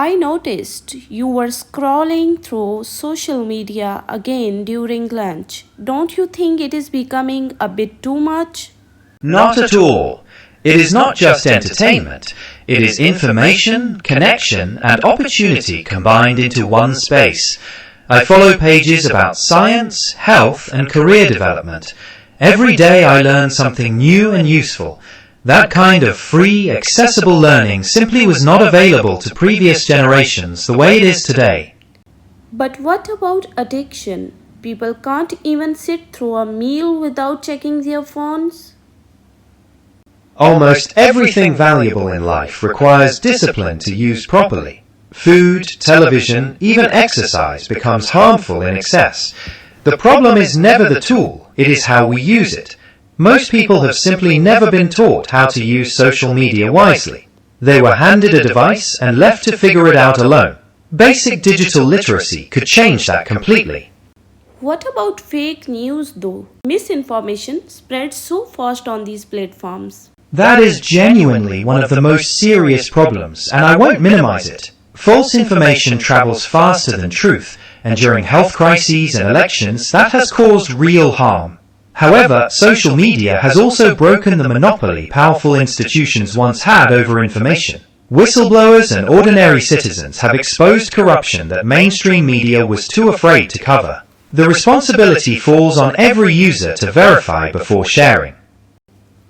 I noticed you were scrolling through social media again during lunch. Don't you think it is becoming a bit too much? Not at all. It is not just entertainment. It is information, connection, and opportunity combined into one space. I follow pages about science, health, and career development. Every day I learn something new and useful. That kind of free, accessible learning simply was not available to previous generations the way it is today. But what about addiction? People can't even sit through a meal without checking their phones. Almost everything valuable in life requires discipline to use properly. Food, television, even exercise becomes harmful in excess. The problem is never the tool, it is how we use it. Most people have simply never been taught how to use social media wisely. They were handed a device and left to figure it out alone. Basic digital literacy could change that completely. What about fake news though? Misinformation spreads so fast on these platforms. That is genuinely one of the most serious problems, and I won't minimize it. False information travels faster than truth, and during health crises and elections, that has caused real harm. However, social media has also broken the monopoly powerful institutions once had over information. Whistleblowers and ordinary citizens have exposed corruption that mainstream media was too afraid to cover. The responsibility falls on every user to verify before sharing.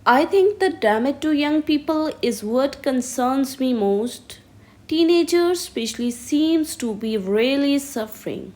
I think the damage to young people is what concerns me most. Teenagers especially seems to be really suffering.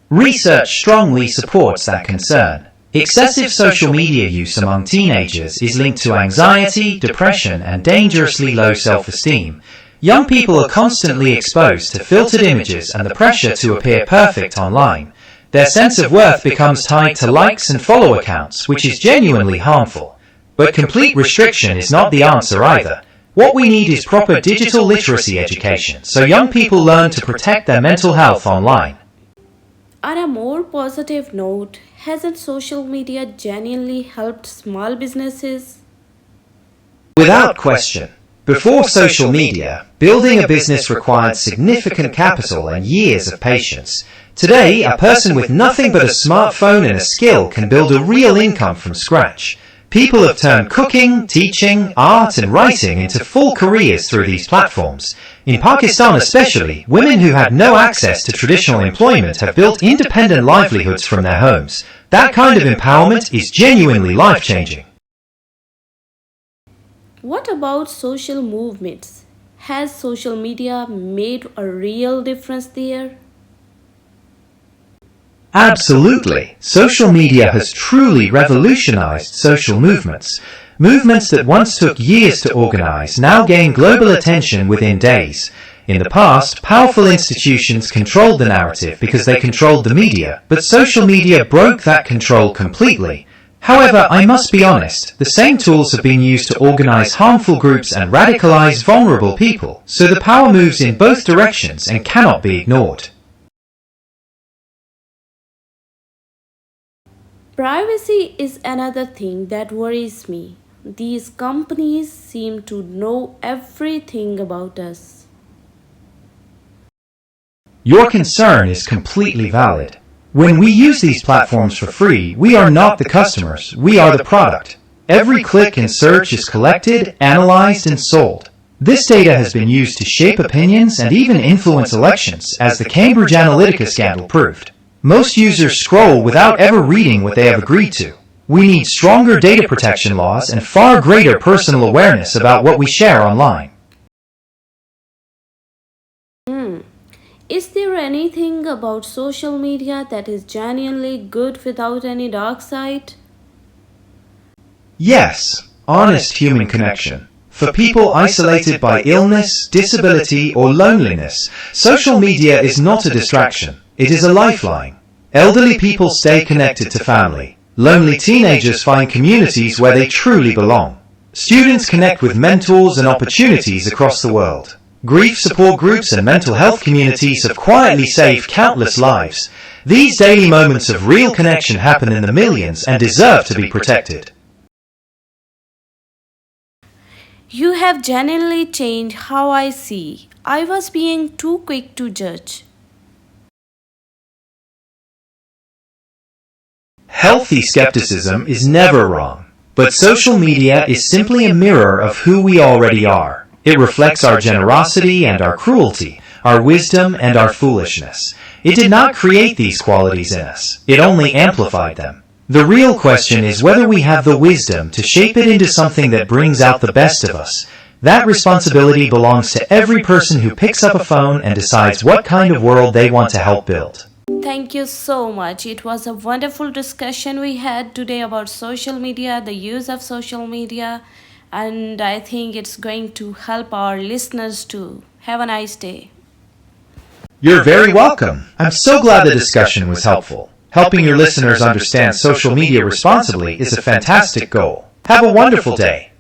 Research strongly supports that concern. Excessive social media use among teenagers is linked to anxiety, depression, and dangerously low self-esteem. Young people are constantly exposed to filtered images and the pressure to appear perfect online. Their sense of worth becomes tied to likes and follow accounts, which is genuinely harmful. But complete restriction is not the answer either. What we need is proper digital literacy education, so young people learn to protect their mental health online. On a more positive note, hasn't social media genuinely helped small businesses? Without question. Before social media, building a business required significant capital and years of patience. Today, a person with nothing but a smartphone and a skill can build a real income from scratch. People have turned cooking, teaching, art and writing into full careers through these platforms. In Pakistan especially, women who had no access to traditional employment have built independent livelihoods from their homes. That kind of empowerment is genuinely life-changing. What about social movements? Has social media made a real difference there? Absolutely. Social media has truly revolutionized social movements. Movements that once took years to organize now gain global attention within days. In the past, powerful institutions controlled the narrative because they controlled the media, but social media broke that control completely. However, I must be honest, the same tools have been used to organize harmful groups and radicalize vulnerable people, so the power moves in both directions and cannot be ignored. Privacy is another thing that worries me. These companies seem to know everything about us. Your concern is completely valid. When we use these platforms for free, we are not the customers, we are the product. Every click and search is collected, analyzed, and sold. This data has been used to shape opinions and even influence elections, as the Cambridge Analytica scandal proved. Most users scroll without ever reading what they have agreed to. We need stronger data protection laws and far greater personal awareness about what we share online. Is there anything about social media that is genuinely good without any dark side? Yes, honest human connection. For people isolated by illness, disability, or loneliness, social media is not a distraction. It is a lifeline. Elderly people stay connected to family. Lonely teenagers find communities where they truly belong. Students connect with mentors and opportunities across the world. Grief support groups and mental health communities have quietly saved countless lives. These daily moments of real connection happen in the millions and deserve to be protected. You have genuinely changed how I see. I was being too quick to judge. Healthy skepticism is never wrong, but social media is simply a mirror of who we already are. It reflects our generosity and our cruelty, our wisdom and our foolishness. It did not create these qualities in us. It only amplified them. The real question is whether we have the wisdom to shape it into something that brings out the best of us. That responsibility belongs to every person who picks up a phone and decides what kind of world they want to help build. Thank you so much. It was a wonderful discussion we had today about social media, the use of social media, and I think it's going to help our listeners too. Have a nice day. You're very welcome. I'm so glad the discussion was helpful. Helping your listeners understand social media responsibly is a fantastic goal. Have a wonderful day.